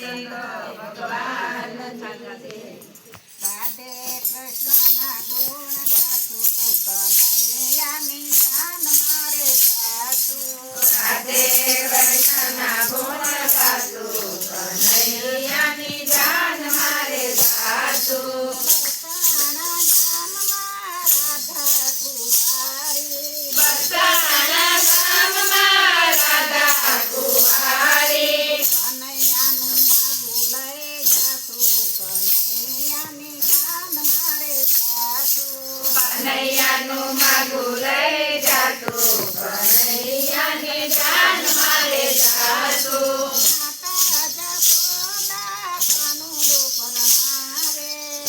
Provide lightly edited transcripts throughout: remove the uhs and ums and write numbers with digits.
ભગવાન રાધે કૃષ્ણના ગુણ ગાતું કનૈયાની જાન મારે ગાતું રાધે કૃષ્ણના ગુણ ગાતું કનૈયાની જાન મારે ગાતું કનૈયાનું માગું લઈ જાતું કનૈયાની જાન મારે જાતું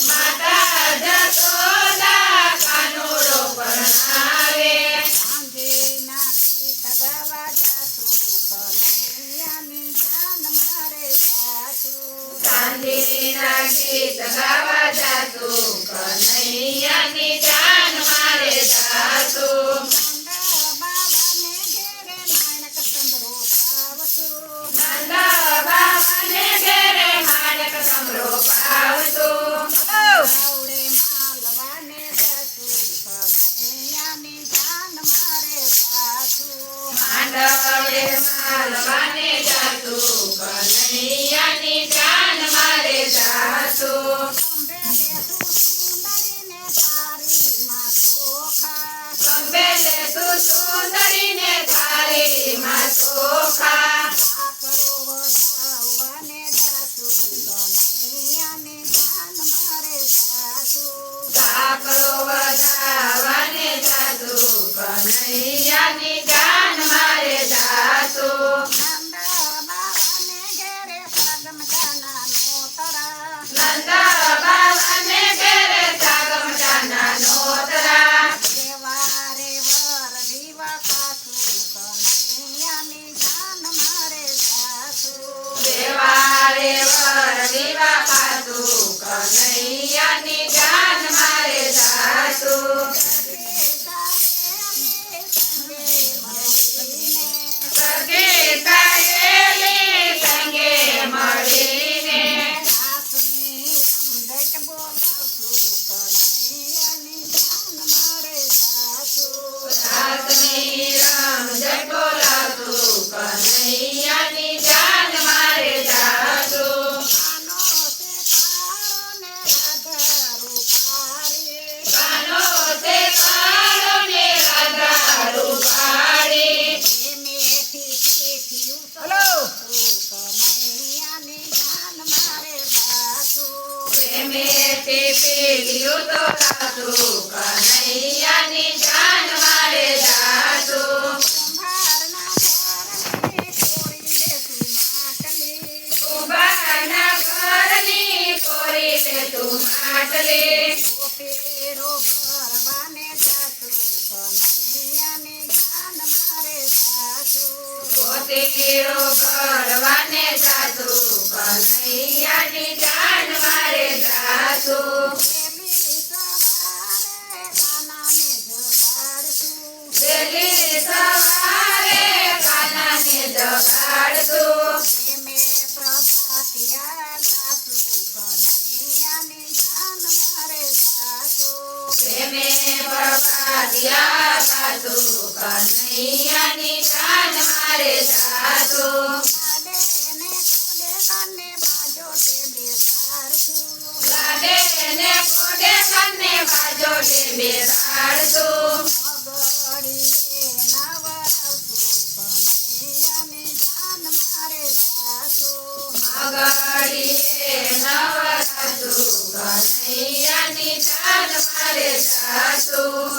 માતા જશોદા કાનુડો પરણાવે સાંજે નાખી સગાવા જાતું કનૈયાની જાન મારે જાતું સાંજે નાખી સગાવા જાતું કનૈયાની જાન મારે જાતું નંદ બાવાને ઘેરે માણક સમરો પાવતું આવડે માલવાને જાતું કનૈયાની જાન મારે જાતું માંડવડે માલવાને જાતું કનૈયાની જાન મારે જાતું કંબેલે તું સુંદરીને તારી માં ચોખા કાકરો વધાવવાને જાતું કનૈયાની જાન મારે જાતું કાકરો વધાવવાને જાતું કનૈયાની જાન મારે જાતું નંદ બાવાને ઘેરે સાગમટાના નોતરા નંદ બાવાને ઘેરે સાગમટાના નોતરા દેવારે વર દીવા ખાતું કનૈયાની જાન મારે જાતું દેવારે વર દીવા ખાતું કનૈયાની જાન મારે જાતું સગે સહેલી સંગે મળીને સાસની રમઝટ બોલાવતું કનૈયાની જાન મારે જાતું સાસની રમઝટ બોલાવતું કનૈયાની જાન મારે જાતું કાનો તે કાળો ને રાધા રૂપાળી મેથી પીઠિયું કનૈયાની જાન મારે જાતું મેથી પીઠિયું તો લાતું કનૈયાની જાન મારે જાતું કુંભારના ઘરની કોરી લે તું માટલી કોટેરો ભરવાને જાતું કનૈયાની જાન મારે જાતું કોટેરો ભરવાને જાતું કનૈયાની જાન મારે જાતું વહેલી સવારે કાનાને જગાડતું પ્રભાતિયા ગાતું કનૈયાની જાન મારે જાતું પ્રેમે પ્રભાતિયા ગાતું કનૈયાની જાન મારે જાતું લાડે ને કોડે કને બાજોટે બેસાડતું મગડીએ નવરાવતું કનૈયાની જાન મારે જાતું મગડીએ નવરાવતું કનૈયાની જાન મારે જાતું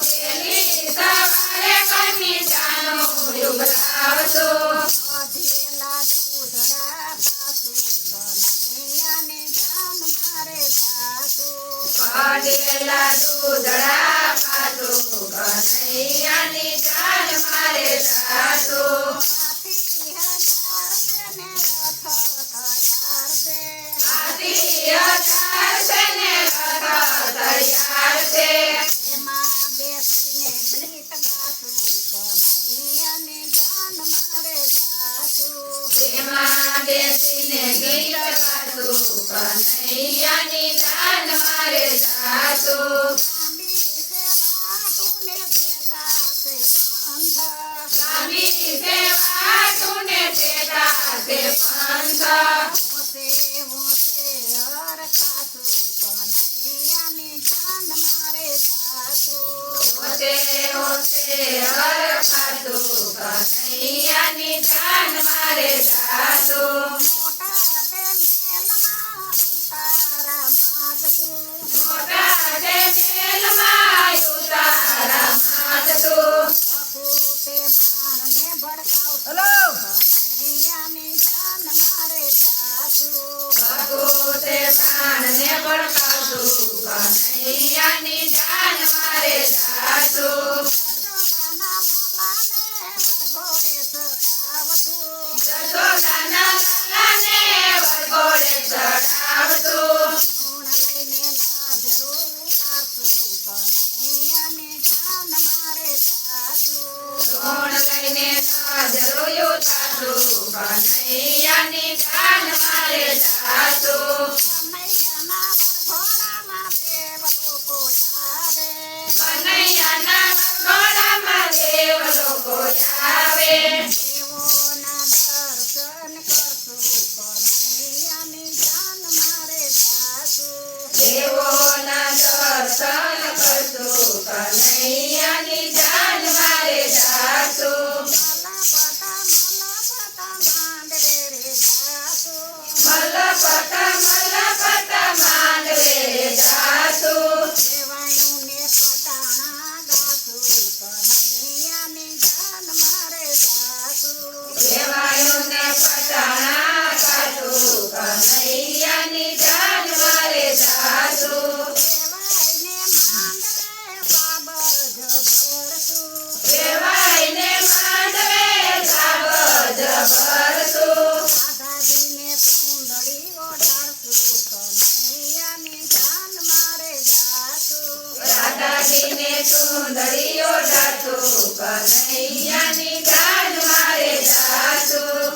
વહેલી સવારે કની જાનો યુગલાવતું અધેલા દૂધડા પાસું કનૈયાની જાન મારે જાતું અધેલા દૂધડા પાસું કનૈયાની જાન મારે જાતું 10,000 છે ને રથ તૈયાર છે એમાં બેસીને ગીત ગાતું કનૈયાની જાન બેસીને ગીત ગાતું કનૈયાની જાન મારે જાતું લાંબી સેવા તુને સેતા છે પંથ હોશે હોશે હર ખાતું કનૈયાની જાન મારે જાતું મોટા તે મેલમાં ઉતારા માંગતું ભગુતે ભાણને ભડકાવતું કનૈયાની જાન મારે જાતું જશોદાના લાલાને વરઘોડે ચડાવતું સોણ લઈને નજરો ઉતારતું કનૈયાની જાન મારે જાતું કનૈયાના વરઘોડામાં દેવ લોકો આવે દેવોના દર્શન કરતું કનૈયાની જાન મારે જાતું મલપત માંડવે રે જાતું દેવાયુને પટાણા કાઢું કનૈયાની જાન મારે જાતું દેવાયને માંડવે સાબજ ભરતું રાધાજીને સુંદરી ઓઢાડતું કનૈયાની જાન મારે જાતું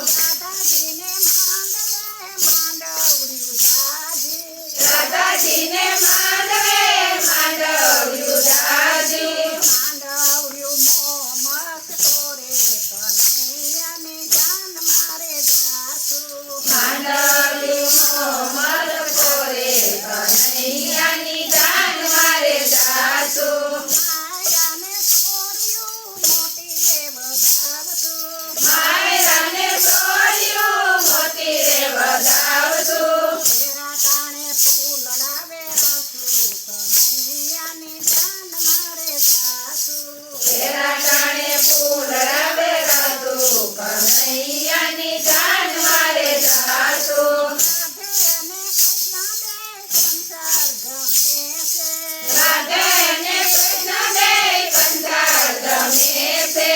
રાધાજીને માંડવે માંડવ્યું જાજી માંડવ્યું મોમલ કોરે કનૈયાની જાન મારે જાતું માયરાને સોળ્યું મોતી રે વધાવતું તેરા ટાણે ફૂલ રવે રાતું કનૈયાની જાન મારે જાતું રાધે ને કૃષ્ણ બે કંઠાર ગમે છે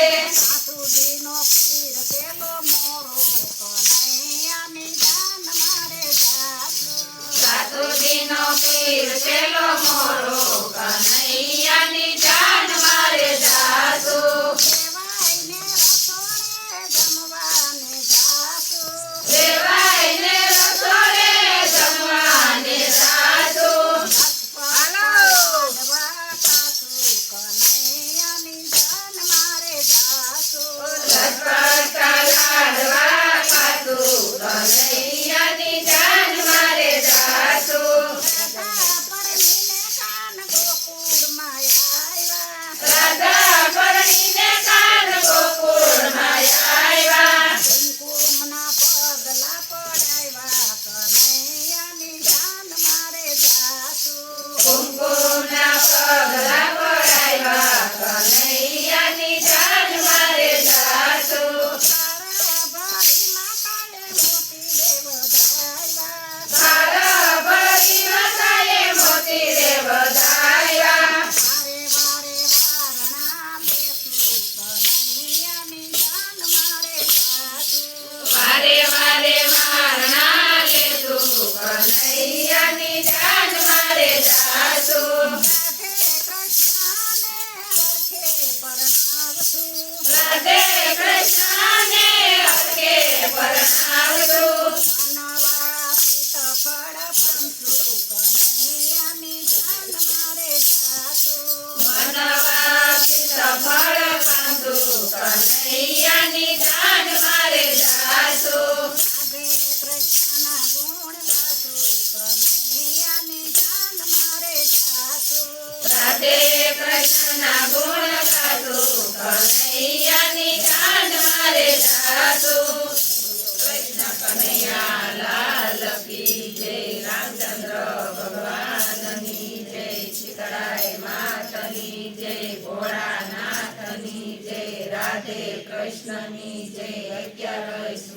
સાસુજીનો પીર પેલો મોરો કનૈયાની જાન મારે જાતું દેવાયને રસોડે જમવાને જાતું લચપચતા લાડવા ખાતું કનૈયાની જાન મારે જાતું રાધા પરણીને કાન ગોકુળમાં આવ્યા કુમકુમના પગલા પડાવ્યા કનૈયાની જાન મારે જાતું તારા ભરી માતાએ મોતી રે વધાવ્યા વારે વારે વારણા લેતું કનૈયાની જાન મારે જાતું રાધે કૃષ્ણને હરખે પરણાવતું કનૈયાની ચાંદ મારે જાશું. રાધે કૃષ્ણના ગુણ ગાશું, કનૈયાની ચાંદ મારે જાશું. કૃષ્ણ કનૈયા લાલ કી જય. રામચંદ્ર ભગવાનની જય. શીતળાઈ માતની જય. ભોળાનાથની જય. રાધે કૃષ્ણની જય. 11